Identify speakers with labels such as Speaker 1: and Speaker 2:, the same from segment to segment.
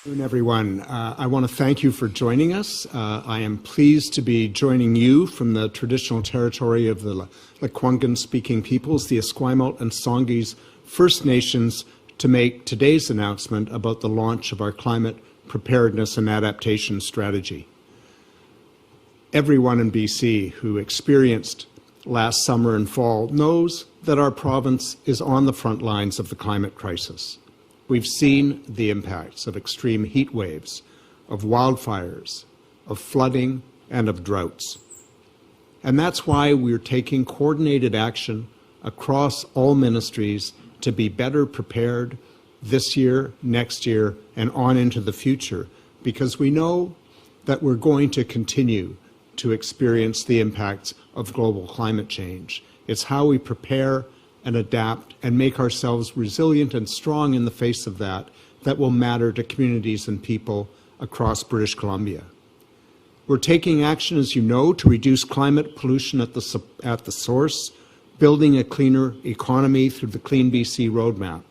Speaker 1: Good afternoon, everyone. I want to thank you for joining us. I am pleased to be joining you from the traditional territory of the Lekwungen-speaking peoples, the Esquimalt and Songhees First Nations, to make today's announcement about the launch of our climate preparedness and adaptation strategy. Everyone in BC who experienced last summer and fall knows that our province is on the front lines of the climate crisis. We've seen the impacts of extreme heat waves, of wildfires, of flooding, and of droughts. And that's why we're taking coordinated action across all ministries to be better prepared this year, next year, and on into the future, because we know that we're going to continue to experience the impacts of global climate change. It's how we prepare and adapt and make ourselves resilient and strong in the face of that will matter to communities and people across British Columbia. We're taking action, as you know, to reduce climate pollution at the source, building a cleaner economy through the Clean BC roadmap.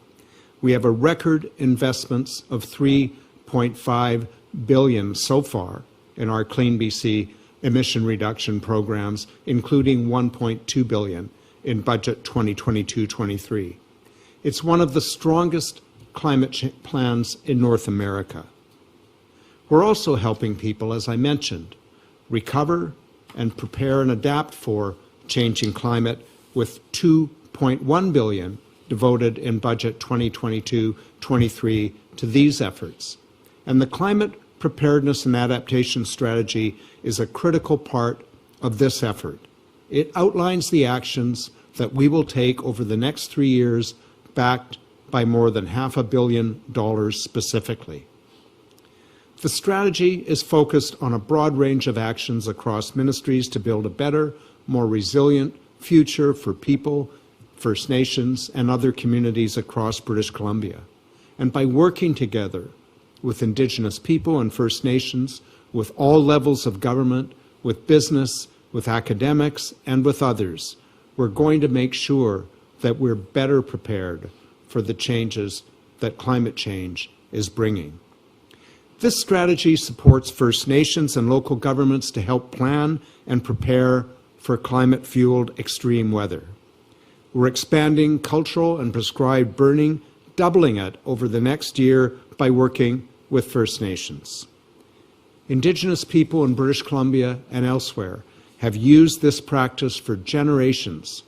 Speaker 1: We have a record investments of $3.5 billion so far in our Clean BC emission reduction programs, including $1.2 billion in budget 2022-23. It's one of the strongest climate plans in North America. We're also helping people, as I mentioned, recover and prepare and adapt for changing climate with $2.1 billion devoted in budget 2022-23 to these efforts. And the climate preparedness and adaptation strategy is a critical part of this effort. It outlines the actions that we will take over the next 3 years, backed by more than $500 million specifically. The strategy is focused on a broad range of actions across ministries to build a better, more resilient future for people, First Nations, and other communities across British Columbia. And by working together with Indigenous people and First Nations, with all levels of government, with business, with academics, and with others, we're going to make sure that we're better prepared for the changes that climate change is bringing. This strategy supports First Nations and local governments to help plan and prepare for climate-fueled extreme weather. We're expanding cultural and prescribed burning, doubling it over the next year by working with First Nations. Indigenous people in British Columbia and elsewhere have used this practice for generations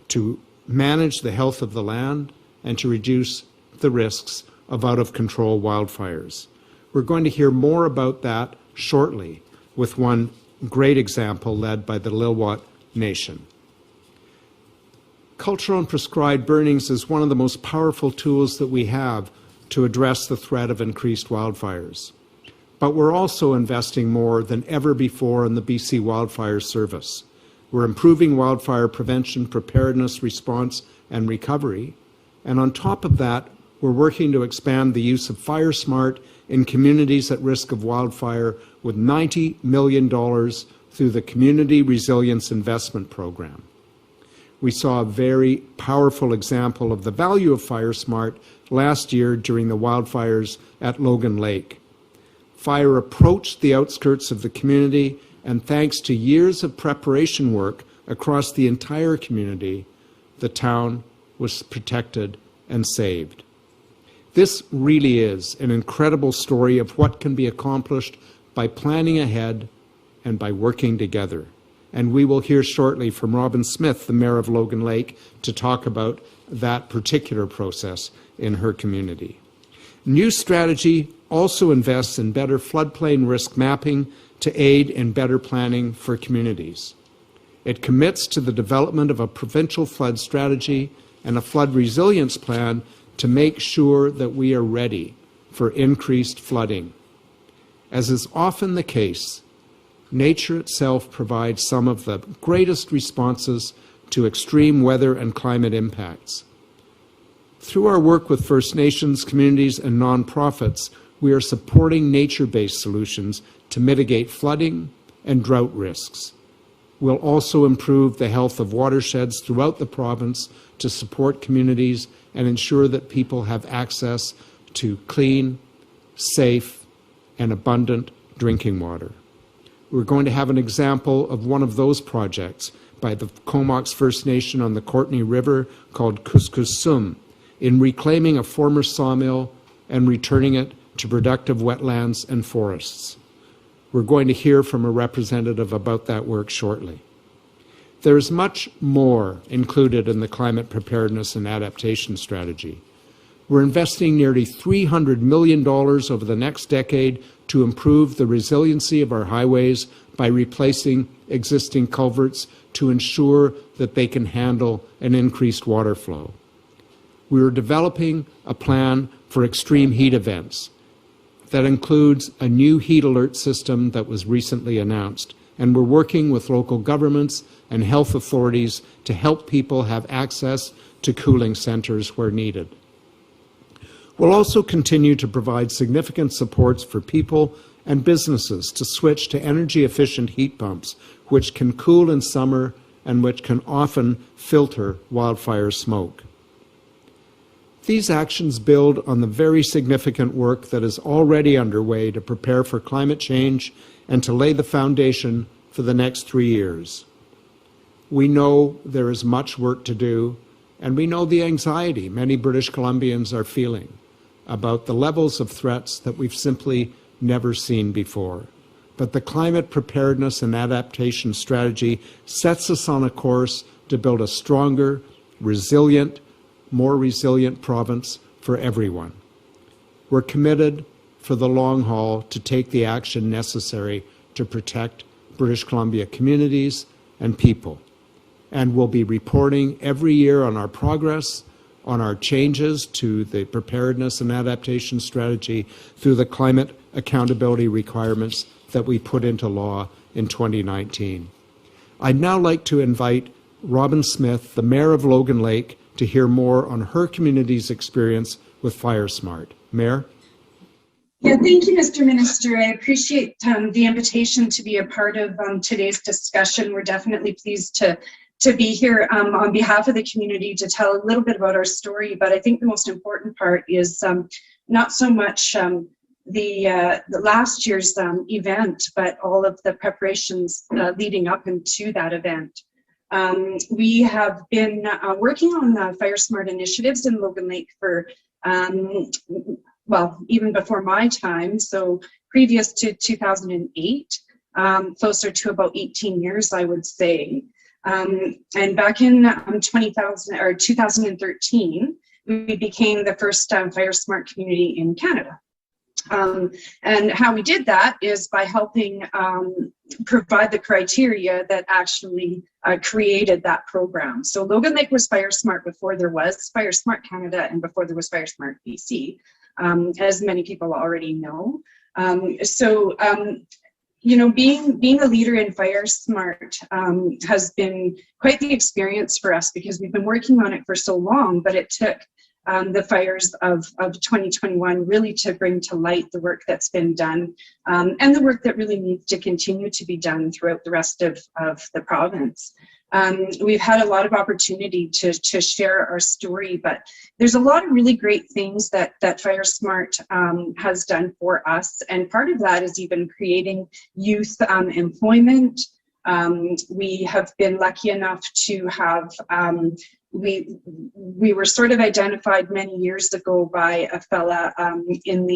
Speaker 1: to manage the health of the land and to reduce the risks of out-of-control wildfires. We're going to hear more about that shortly with one great example led by the Lil'Wat Nation. Cultural and prescribed burnings is one of the most powerful tools that we have to address the threat of increased wildfires. But we're also investing more than ever before in the BC Wildfire Service. We're improving wildfire prevention, preparedness, response, and recovery. And on top of that, we're working to expand the use of FireSmart in communities at risk of wildfire with $90 million through the Community Resilience Investment Program. We saw a very powerful example of the value of FireSmart last year during the wildfires at Logan Lake. Fire approached the outskirts of the community, and thanks to years of preparation work across the entire community, the town was protected and saved. This really is an incredible story of what can be accomplished by planning ahead and by working together. And we will hear shortly from Robin Smith, the Mayor of Logan Lake, to talk about that particular process in her community. New strategy also invests in better floodplain risk mapping to aid in better planning for communities. It commits to the development of a provincial flood strategy and a flood resilience plan to make sure that we are ready for increased flooding. As is often the case, nature itself provides some of the greatest responses to extreme weather and climate impacts. Through our work with First Nations, communities, and nonprofits, we are supporting nature-based solutions to mitigate flooding and drought risks. We'll also improve the health of watersheds throughout the province to support communities and ensure that people have access to clean, safe, and abundant drinking water. We're going to have an example of one of those projects by the Comox First Nation on the Courtenay River called Kuskusum in reclaiming a former sawmill and returning it to productive wetlands and forests. We're going to hear from a representative about that work shortly. There is much more included in the climate preparedness and adaptation strategy. We're investing nearly $300 million over the next decade to improve the resiliency of our highways by replacing existing culverts to ensure that they can handle an increased water flow. We are developing a plan for extreme heat events that includes a new heat alert system that was recently announced, and we're working with local governments and health authorities to help people have access to cooling centers where needed. We'll also continue to provide significant supports for people and businesses to switch to energy-efficient heat pumps, which can cool in summer and which can often filter wildfire smoke. These actions build on the very significant work that is already underway to prepare for climate change and to lay the foundation for the next 3 years. We know there is much work to do, and we know the anxiety many British Columbians are feeling about the levels of threats that we've simply never seen before. But the climate preparedness and adaptation strategy sets us on a course to build a stronger, more resilient province for everyone. We're committed for the long haul to take the action necessary to protect British Columbia communities and people. And we'll be reporting every year on our progress, on our changes to the preparedness and adaptation strategy through the climate accountability requirements that we put into law in 2019. I'd now like to invite Robin Smith, the Mayor of Logan Lake, to hear more on her community's experience with FireSmart. Mayor?
Speaker 2: Yeah, thank you, Mr. Minister. I appreciate the invitation to be a part of today's discussion. We're definitely pleased to be here on behalf of the community to tell a little bit about our story, but I think the most important part is not so much the last year's event, but all of the preparations leading up into that event. We have been working on the FireSmart initiatives in Logan Lake for, well, even before my time, so previous to 2008, closer to about 18 years, I would say. And back in 2013, we became the first FireSmart community in Canada. And how we did that is by helping provide the criteria that actually created that program. So Logan Lake was FireSmart before there was FireSmart Canada and before there was FireSmart BC, as many people already know. You know, being a leader in FireSmart has been quite the experience for us because we've been working on it for so long, but it took the fires of 2021 really to bring to light the work that's been done and the work that really needs to continue to be done throughout the rest of the province. We've had a lot of opportunity to share our story, but there's a lot of really great things that FireSmart has done for us. And part of that is even creating youth employment. We have been lucky enough to have, we were sort of identified many years ago by a fella in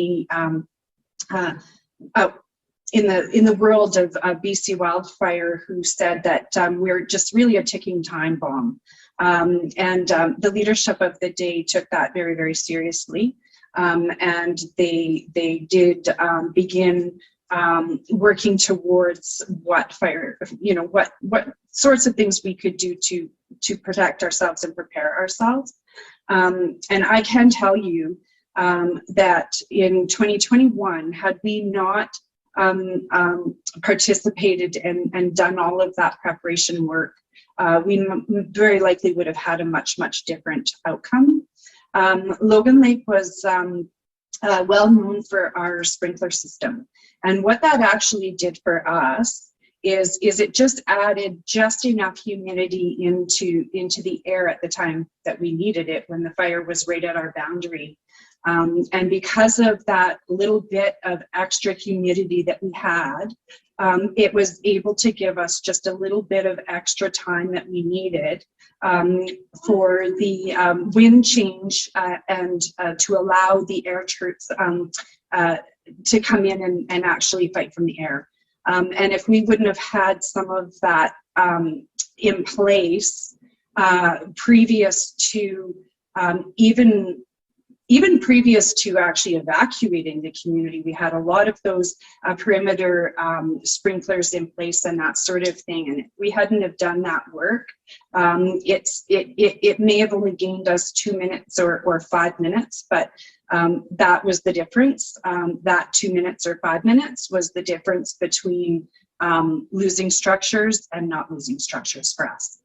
Speaker 2: the world of BC wildfire who said that we're just really a ticking time bomb. The leadership of the day took that very, very seriously. And they did begin working towards what sorts of things we could do to protect ourselves and prepare ourselves. And I can tell you that in 2021, had we not participated and done all of that preparation work, we very likely would have had a much, much different outcome. Logan Lake was well known for our sprinkler system. And what that actually did for us is it just added just enough humidity into the air at the time that we needed it when the fire was right at our boundary. And because of that little bit of extra humidity that we had, it was able to give us just a little bit of extra time that we needed for the wind change and to allow the air troops to come in and actually fight from the air. And if we wouldn't have had some of that in place previous to even previous to actually evacuating the community, we had a lot of those perimeter sprinklers in place and that sort of thing. And if we hadn't have done that work, it may have only gained us 2 minutes or 5 minutes, but that was the difference. That 2 minutes or 5 minutes was the difference between losing structures and not losing structures for us.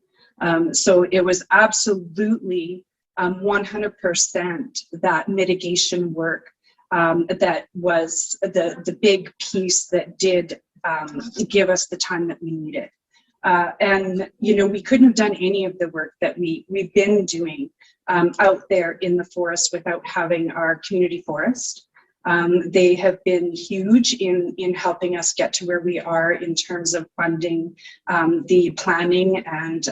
Speaker 2: So it was absolutely 100% that mitigation work that was the big piece that did give us the time that we needed. And, you know, we couldn't have done any of the work that we've been doing out there in the forest without having our community forest. They have been huge in helping us get to where we are in terms of funding the planning and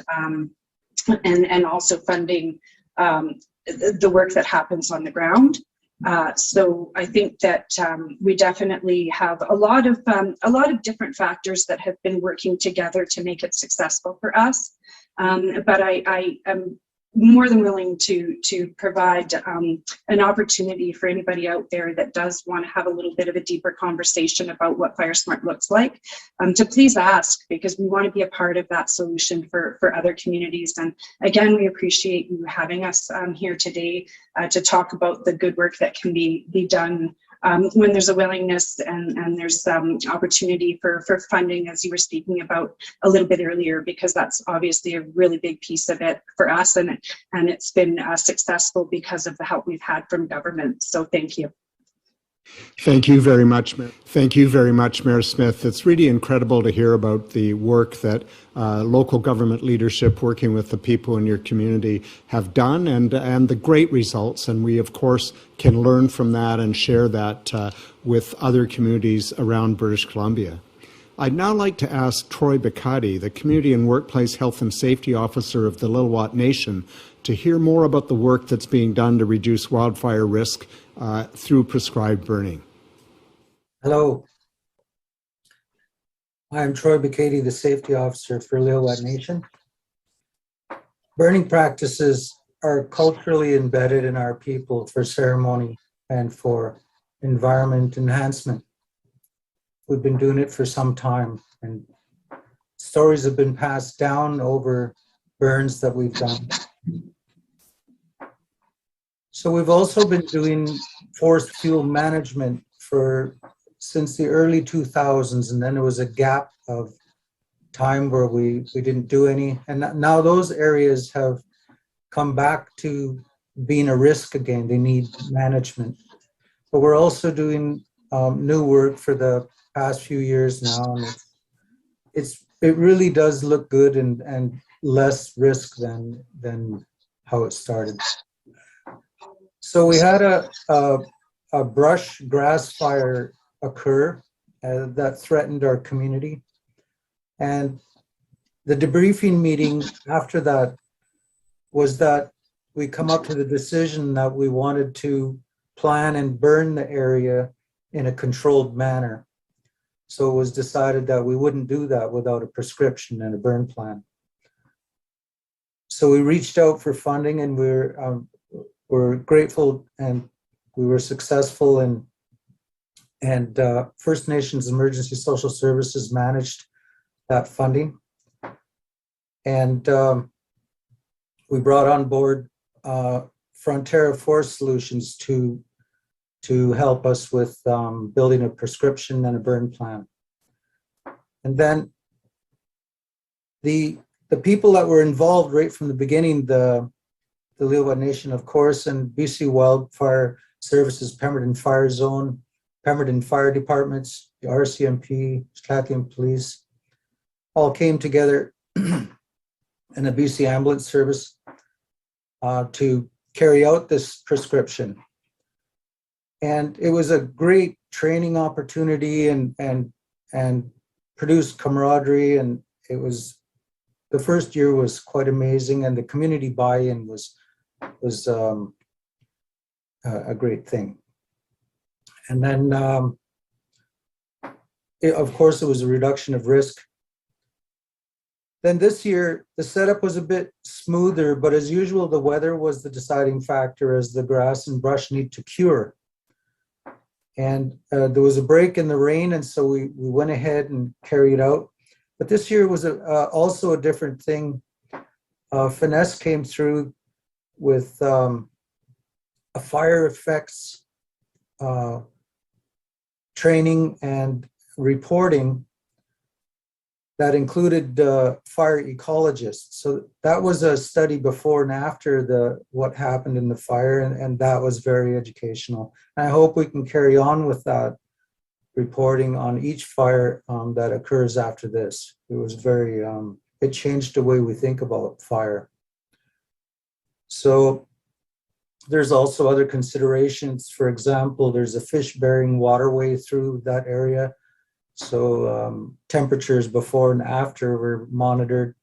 Speaker 2: also funding the work that happens on the ground. So I think that we definitely have a lot of different factors that have been working together to make it successful for us. But I am more than willing to provide an opportunity for anybody out there that does want to have a little bit of a deeper conversation about what FireSmart looks like, to please ask, because we want to be a part of that solution for other communities. And again, we appreciate you having us here today to talk about the good work that can be done when there's a willingness and there's opportunity for funding, as you were speaking about a little bit earlier, because that's obviously a really big piece of it for us, and it's been successful because of the help we've had from government. So thank you.
Speaker 1: Thank you very much, Mayor. Thank you very much, Mayor Smith. It's really incredible to hear about the work that local government leadership working with the people in your community have done and the great results. And we, of course, can learn from that and share that with other communities around British Columbia. I'd now like to ask Troy Bikadi, the Community and Workplace Health and Safety Officer of the Lil'Wat Nation, to hear more about the work that's being done to reduce wildfire risk through prescribed burning.
Speaker 3: Hello, I'm Troy Bikadi, the Safety Officer for Lil'Wat Nation. Burning practices are culturally embedded in our people for ceremony and for environment enhancement. We've been doing it for some time, and stories have been passed down over burns that we've done. So we've also been doing forest fuel management since the early 2000s, and then there was a gap of time where we didn't do any, and now those areas have come back to being a risk again. They need management. But we're also doing new work for the past few years now, and it really does look good and less risk than how it started. So we had a brush grass fire occur that threatened our community. And the debriefing meeting after that was that we come up to the decision that we wanted to plan and burn the area in a controlled manner. So it was decided that we wouldn't do that without a prescription and a burn plan. So we reached out for funding, and we're grateful, and we were successful, and First Nations Emergency Social Services managed that funding. And we brought on board Frontera Forest Solutions to help us with building a prescription and a burn plan. And then the people that were involved right from the beginning, the Lil'Wat Nation, of course, and BC Wildfire Services, Pemberton Fire Zone, Pemberton Fire Departments, the RCMP, Saskatchewan Police, all came together in a BC Ambulance Service to carry out this prescription. And it was a great training opportunity and produced camaraderie. And it was, the first year was quite amazing, and the community buy-in was a great thing. And then, of course, it was a reduction of risk. Then this year, the setup was a bit smoother, but as usual, the weather was the deciding factor, as the grass and brush need to cure. And there was a break in the rain, and so we went ahead and carried out. But this year was also a different thing. Finesse came through with a fire effects training and reporting that included fire ecologists. So that was a study before and after what happened in the fire, and that was very educational. And I hope we can carry on with that reporting on each fire that occurs after this. It was very, it changed the way we think about fire. So there's also other considerations. For example, there's a fish-bearing waterway through that area. So temperatures before and after were monitored.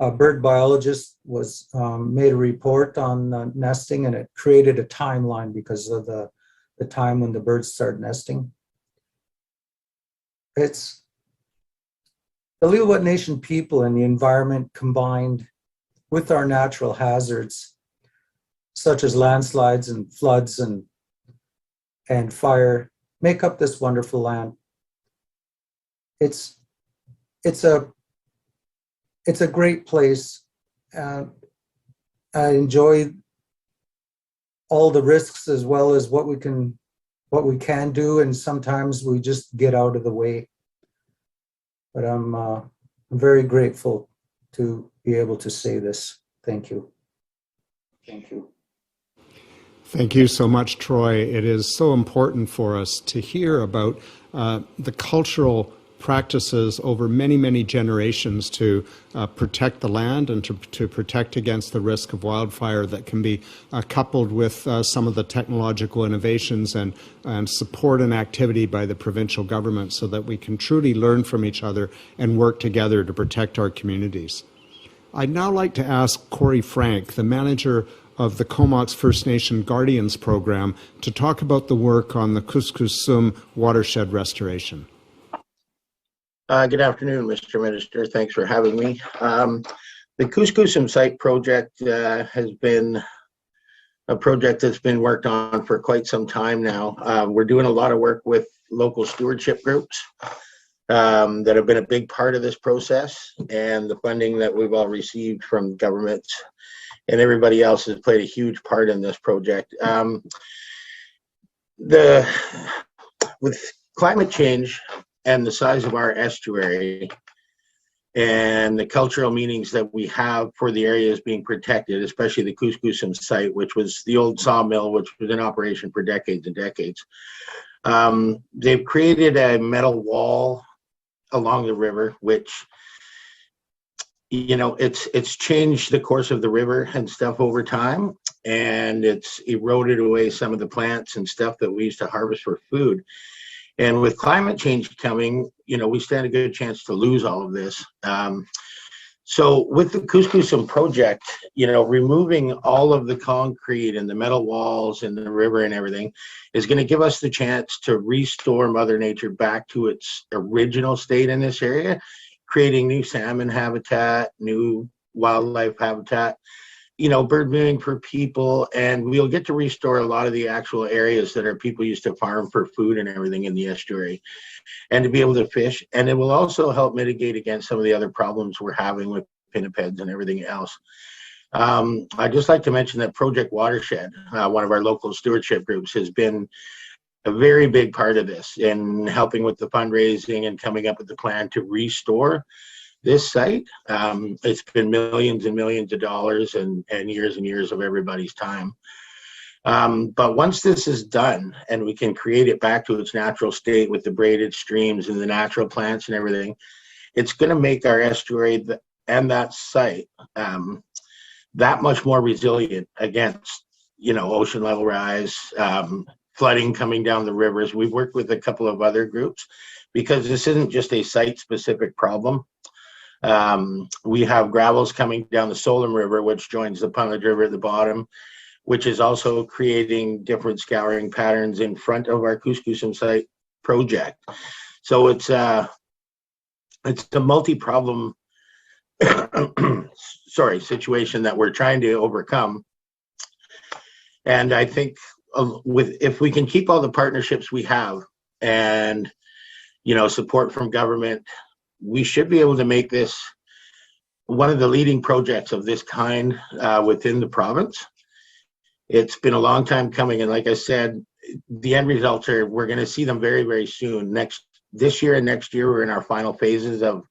Speaker 3: A bird biologist made a report on nesting, and it created a timeline because of the time when the birds start nesting. It's the Lil'Wat Nation people and the environment combined with our natural hazards, such as landslides and floods and fire, make up this wonderful land. It's a great place. I enjoy all the risks as well as what we can do, and sometimes we just get out of the way. But I'm very grateful to be able to say this. Thank you. Thank you.
Speaker 1: Thank you so much, Troy. It is so important for us to hear about the cultural practices over many, many generations to protect the land and to protect against the risk of wildfire that can be coupled with some of the technological innovations and support and activity by the provincial government, so that we can truly learn from each other and work together to protect our communities. I'd now like to ask Cory Frank, the manager of the Comox First Nation Guardians Program, to talk about the work on the Kuskusum watershed restoration.
Speaker 4: Good afternoon, Mr. Minister. Thanks for having me. The Kuskusum site project has been a project that's been worked on for quite some time now. We're doing a lot of work with local stewardship groups that have been a big part of this process, and the funding that we've all received from governments and everybody else has played a huge part in this project. With climate change and the size of our estuary and the cultural meanings that we have for the areas being protected, especially the Kuskusum site, which was the old sawmill, which was in operation for decades and decades. They've created a metal wall along the river, which, you know, it's changed the course of the river and stuff over time, and it's eroded away some of the plants and stuff that we used to harvest for food. And with climate change coming, you know, we stand a good chance to lose all of this. So with the Kuskusum project, you know, removing all of the concrete and the metal walls and the river and everything is going to give us the chance to restore Mother Nature back to its original state in this area, creating new salmon habitat, new wildlife habitat, you know, bird viewing for people, and we'll get to restore a lot of the actual areas that our people used to farm for food and everything in the estuary, and to be able to fish. And it will also help mitigate against some of the other problems we're having with pinnipeds and everything else. I'd just like to mention that Project Watershed, one of our local stewardship groups, has been a very big part of this in helping with the fundraising and coming up with the plan to restore this site. It's been millions and millions of dollars and years of everybody's time. But once this is done and we can create it back to its natural state with the braided streams and the natural plants and everything, it's going to make our estuary and that site that much more resilient against, you know, ocean level rise, flooding coming down the rivers. We've worked with a couple of other groups because this isn't just a site-specific problem. We have gravels coming down the Solom River, which joins the Punjab River at the bottom, which is also creating different scouring patterns in front of our Couscoussum site project. So it's a multi-problem situation that we're trying to overcome. And I think if we can keep all the partnerships we have and, you know, support from government, we should be able to make this one of the leading projects of this kind within the province. It's been a long time coming, and like I said, the end results are, we're going to see them very, very soon. This year and next year, we're in our final phases of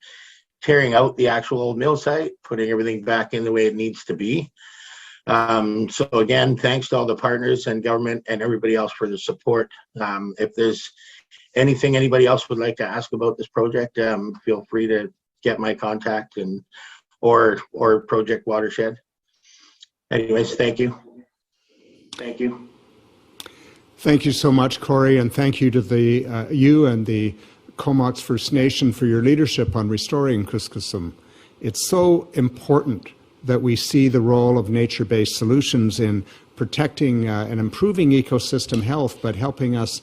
Speaker 4: tearing out the actual old mill site, putting everything back in the way it needs to be. So again, thanks to all the partners and government and everybody else for the support. If there's anything anybody else would like to ask about this project, feel free to get my contact or Project Watershed. Anyways, thank you. Thank you.
Speaker 1: Thank you so much, Cory, and thank you to you and the Comox First Nation for your leadership on restoring Couscoussum. It's so important that we see the role of nature-based solutions in protecting and improving ecosystem health, but helping us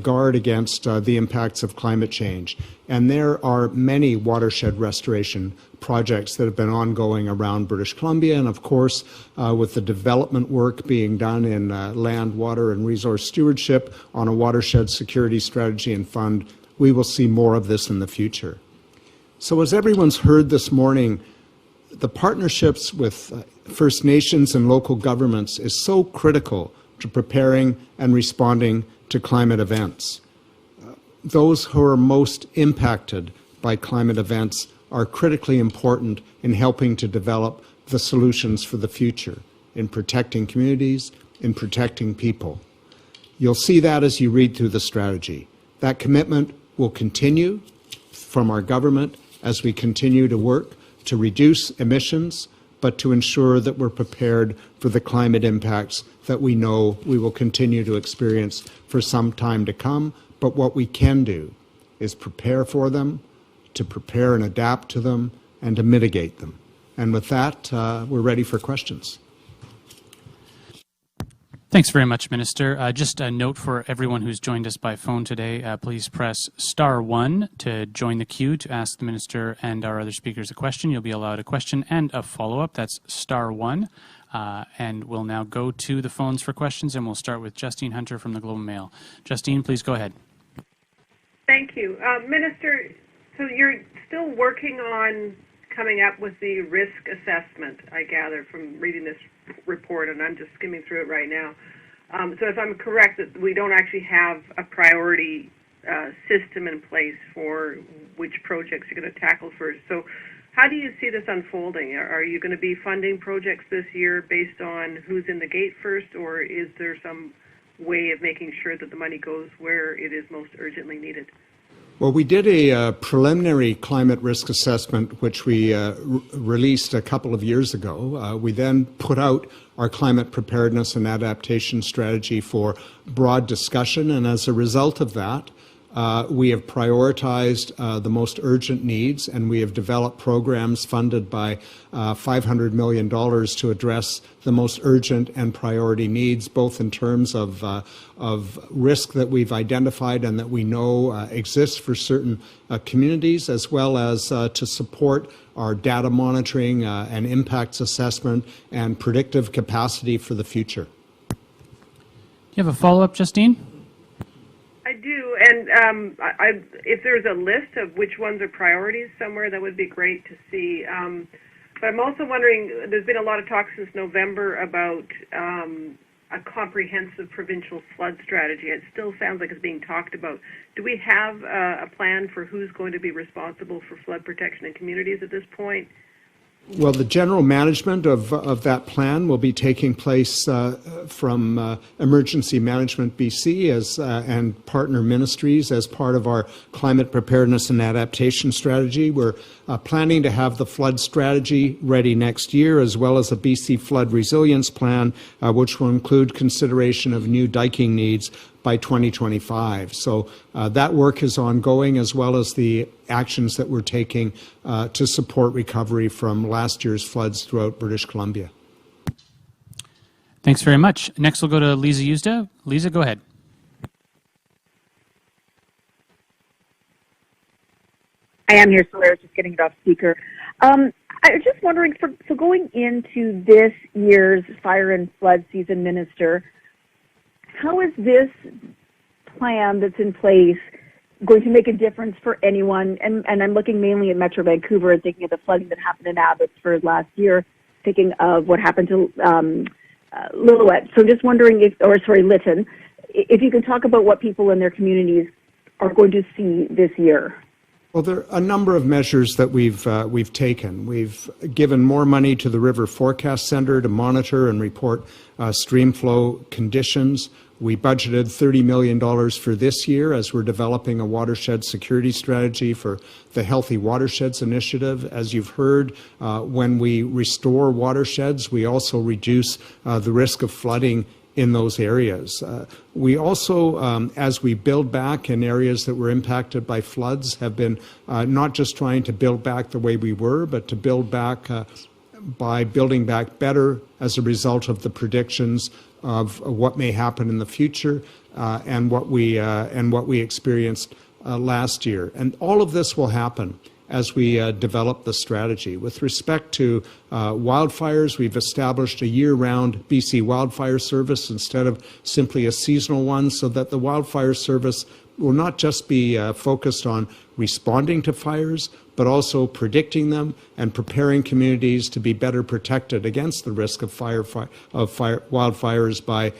Speaker 1: guard against the impacts of climate change. And there are many watershed restoration projects that have been ongoing around British Columbia, and of course, with the development work being done in land, water, and resource stewardship on a watershed security strategy and fund, we will see more of this in the future. So as everyone's heard this morning, the partnerships with First Nations and local governments is so critical to preparing and responding to climate events. Those who are most impacted by climate events are critically important in helping to develop the solutions for the future, in protecting communities, in protecting people. You'll see that as you read through the strategy. That commitment will continue from our government as we continue to work to reduce emissions, but to ensure that we're prepared for the climate impacts that we know we will continue to experience for some time to come. But what we can do is prepare for them, to prepare and adapt to them, and to mitigate them. And with that, we're ready for questions.
Speaker 5: Thanks very much, Minister. Just a note for everyone who's joined us by phone today, please press *1 to join the queue to ask the Minister and our other speakers a question. You'll be allowed a question and a follow-up. That's *1. And we'll now go to the phones for questions, and we'll start with Justine Hunter from the Globe and Mail. Justine, please go ahead.
Speaker 6: Thank you. Minister, so you're still working on coming up with the risk assessment, I gather, from reading this report, and I'm just skimming through it right now. So if I'm correct, that we don't actually have a priority system in place for which projects you're going to tackle first. So how do you see this unfolding? Are you going to be funding projects this year based on who's in the gate first, or is there some way of making sure that the money goes where it is most urgently needed?
Speaker 1: Well, we did a preliminary climate risk assessment, which we released a couple of years ago. We then put out our climate preparedness and adaptation strategy for broad discussion, and as a result of that, we have prioritized the most urgent needs, and we have developed programs funded by $500 million to address the most urgent and priority needs, both in terms of risk that we've identified and that we know exists for certain communities, as well as to support our data monitoring and impacts assessment and predictive capacity for the future.
Speaker 5: Do you have a follow-up, Justine?
Speaker 6: I do, and if there's a list of which ones are priorities somewhere, that would be great to see. But I'm also wondering, there's been a lot of talk since November about a comprehensive provincial flood strategy. It still sounds like it's being talked about. Do we have a plan for who's going to be responsible for flood protection in communities at this point?
Speaker 1: Well, the general management of that plan will be taking place from Emergency Management BC and partner ministries as part of our climate preparedness and adaptation strategy. We're planning to have the flood strategy ready next year, as well as a BC flood resilience plan, which will include consideration of new diking needs by 2025. So that work is ongoing, as well as the actions that we're taking to support recovery from last year's floods throughout British Columbia.
Speaker 5: Thanks very much. Next, we'll go to Lisa Usda. Lisa, go ahead.
Speaker 7: I am here, so I was just getting it off speaker. I was just wondering, so going into this year's fire and flood season, Minister, how is this plan that's in place going to make a difference for anyone? And I'm looking mainly at Metro Vancouver and thinking of the flooding that happened in Abbotsford last year, thinking of what happened to Lil'Wat. So I'm just wondering Lytton, if you can talk about what people in their communities are going to see this year.
Speaker 1: Well, there are a number of measures that we've taken. We've given more money to the River Forecast Centre to monitor and report stream flow conditions. We budgeted $30 million for this year as we're developing a watershed security strategy for the Healthy Watersheds Initiative. As you've heard, when we restore watersheds, we also reduce the risk of flooding in those areas. We also, as we build back in areas that were impacted by floods, have been not just trying to build back the way we were, but to build back by building back better as a result of the predictions of what may happen in the future and what we experienced last year. And all of this will happen as we develop the strategy. With respect to wildfires, we've established a year-round BC wildfire service instead of simply a seasonal one, so that the wildfire service will not just be focused on responding to fires, but also predicting them and preparing communities to be better protected against the risk of wildfires by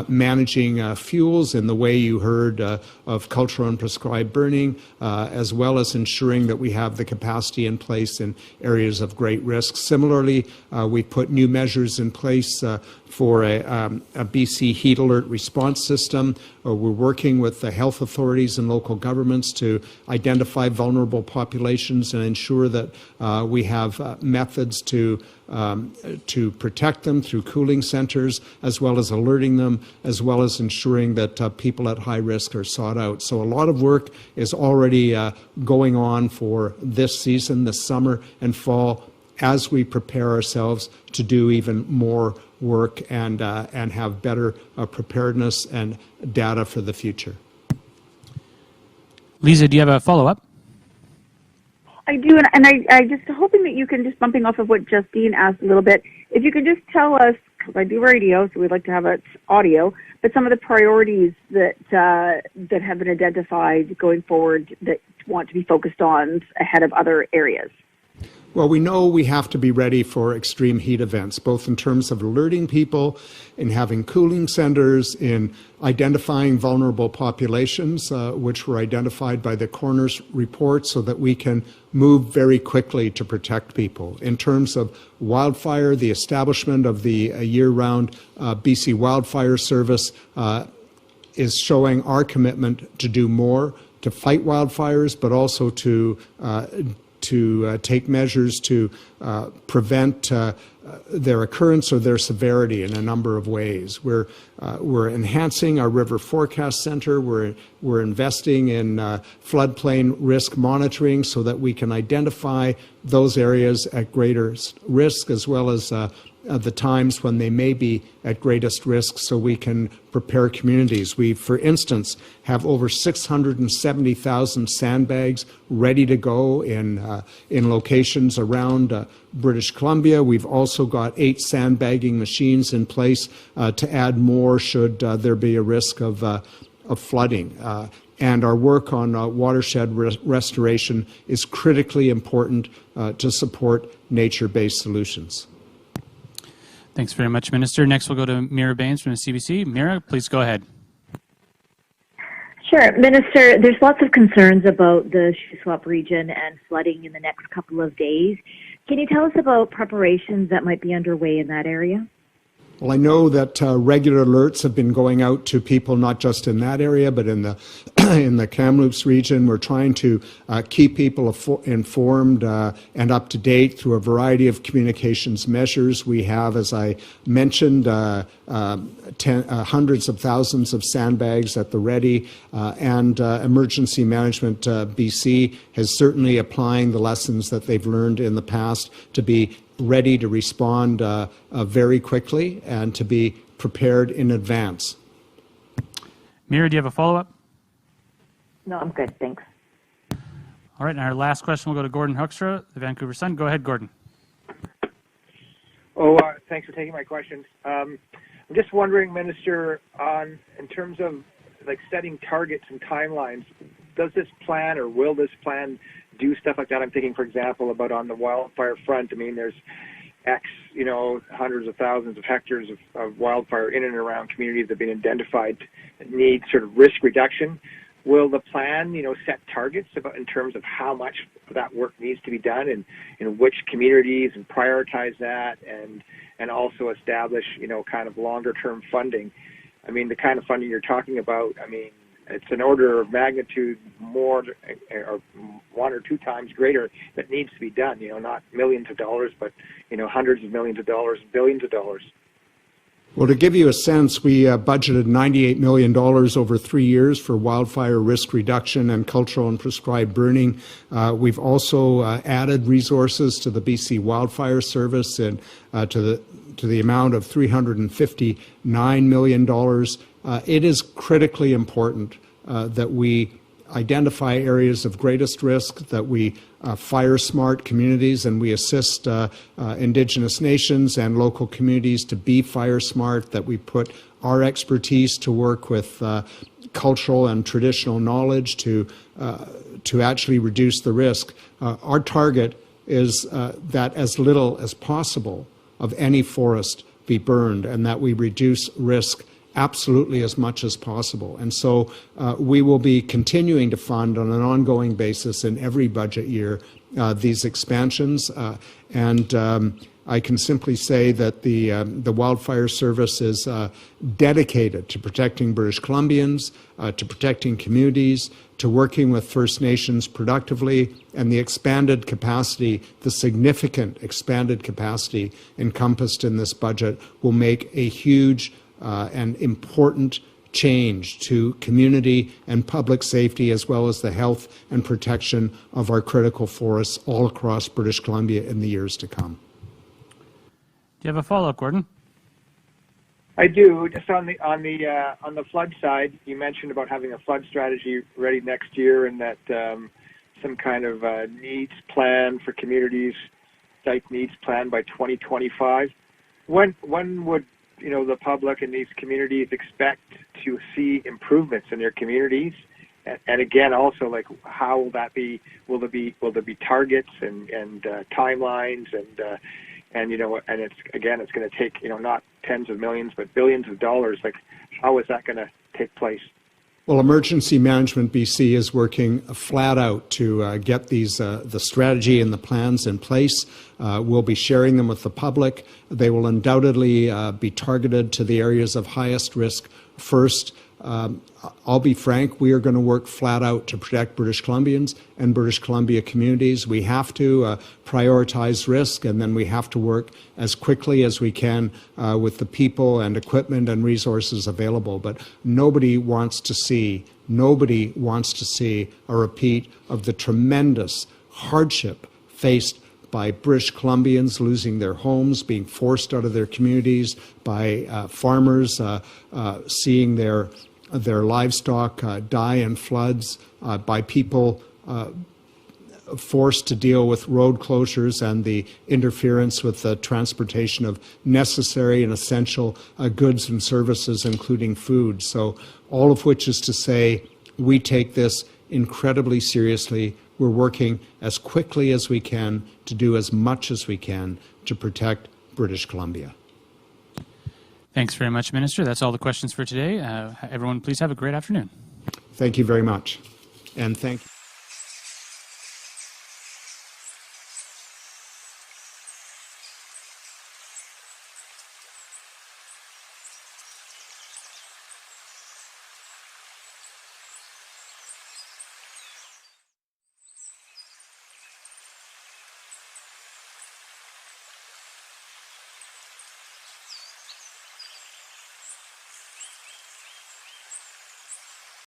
Speaker 1: managing fuels in the way you heard of cultural and prescribed burning, as well as ensuring that we have the capacity in place in areas of great risk. Similarly, we put new measures in place for a BC heat alert response system. We're working with the health authorities and local governments to identify vulnerable populations and ensure that we have methods to protect them through cooling centers, as well as alerting them, as well as ensuring that people at high risk are sought out. So a lot of work is already going on for this season, this summer and fall, as we prepare ourselves to do even more work and have better preparedness and data for the future.
Speaker 5: Lisa, do you have a follow-up?
Speaker 7: I do, and I just hoping that you can, just bumping off of what Justine asked a little bit, if you could just tell us, because I do radio, so we'd like to have it audio, but some of the priorities that have been identified going forward that want to be focused on ahead of other areas.
Speaker 1: Well, we know we have to be ready for extreme heat events, both in terms of alerting people, in having cooling centers, in identifying vulnerable populations, which were identified by the coroner's report, so that we can move very quickly to protect people. In terms of wildfire, the establishment of the year-round BC Wildfire Service is showing our commitment to do more to fight wildfires, but also to take measures to prevent their occurrence or their severity in a number of ways. We're enhancing our River Forecast Centre. We're investing in floodplain risk monitoring so that we can identify those areas at greater risk, as well as the times when they may be at greatest risk, so we can prepare communities. We, for instance, have over 670,000 sandbags ready to go in locations around British Columbia. We've also got 8 sandbagging machines in place to add more should there be a risk of flooding. And our work on watershed restoration is critically important to support nature-based solutions.
Speaker 5: Thanks very much, Minister. Next, we'll go to Mira Baines from the CBC. Mira, please go ahead.
Speaker 8: Sure. Minister, there's lots of concerns about the Shuswap region and flooding in the next couple of days. Can you tell us about preparations that might be underway in that area?
Speaker 1: Well, I know that regular alerts have been going out to people not just in that area, but in the in the Kamloops region. We're trying to keep people informed and up to date through a variety of communications measures. We have, as I mentioned, hundreds of thousands of sandbags at the ready, and Emergency Management BC is certainly applying the lessons that they've learned in the past to be ready to respond very quickly and to be prepared in advance.
Speaker 5: Mira, do you have a follow-up?
Speaker 8: No, I'm good. Thanks.
Speaker 5: All right, and our last question will go to Gordon Hoekstra, the Vancouver Sun. Go ahead, Gordon.
Speaker 9: Thanks for taking my questions. I'm just wondering, Minister, in terms of like setting targets and timelines, does this plan or will this plan do stuff like that? I'm thinking, for example, about on the wildfire front. I mean, there's hundreds of thousands of hectares of wildfire in and around communities that have been identified that need sort of risk reduction. Will the plan, set targets in terms of how much that work needs to be done and in which communities, and prioritize that, and also establish, kind of longer term funding? I mean, the kind of funding you're talking about, I mean, it's an order of magnitude more or 1 or 2 times greater that needs to be done, not millions of dollars, but, hundreds of millions of dollars, billions of dollars.
Speaker 1: Well, to give you a sense, we budgeted $98 million over 3 years for wildfire risk reduction and cultural and prescribed burning. We've also added resources to the BC Wildfire Service and to the amount of $359 million. It is critically important that we identify areas of greatest risk, that we fire smart communities, and we assist Indigenous nations and local communities to be fire smart, that we put our expertise to work with cultural and traditional knowledge to actually reduce the risk. Our target is that as little as possible of any forest be burned, and that we reduce risk absolutely as much as possible. And so we will be continuing to fund on an ongoing basis in every budget year these expansions. I can simply say that the Wildfire Service is dedicated to protecting British Columbians, to protecting communities, to working with First Nations productively, and the expanded capacity, the significant expanded capacity encompassed in this budget will make a huge and important change to community and public safety, as well as the health and protection of our critical forests all across British Columbia in the years to come.
Speaker 5: Do you have a follow-up, Gordon?
Speaker 9: I do. Just on the flood side, you mentioned about having a flood strategy ready next year, and that some kind of needs plan for communities, site needs plan by 2025. When would the public in these communities expect to see improvements in their communities? And again, also, like, how will that be? Will there be targets and timelines and it's going to take not tens of millions but billions of dollars. Like, how is that going to take place?
Speaker 1: Well, Emergency Management BC is working flat out to get these the strategy and the plans in place. We'll be sharing them with the public. They will undoubtedly be targeted to the areas of highest risk first. I'll be frank, we are going to work flat out to protect British Columbians and British Columbia communities. We have to prioritize risk, and then we have to work as quickly as we can with the people and equipment and resources available. But nobody wants to see a repeat of the tremendous hardship faced by British Columbians losing their homes, being forced out of their communities, by farmers seeing their livestock die in floods, by people forced to deal with road closures and the interference with the transportation of necessary and essential goods and services, including food. So all of which is to say, we take this incredibly seriously. We're working as quickly as we can to do as much as we can to protect British Columbia.
Speaker 5: Thanks very much, Minister. That's all the questions for today. Everyone, please have a great afternoon.
Speaker 1: Thank you very much. And thank you.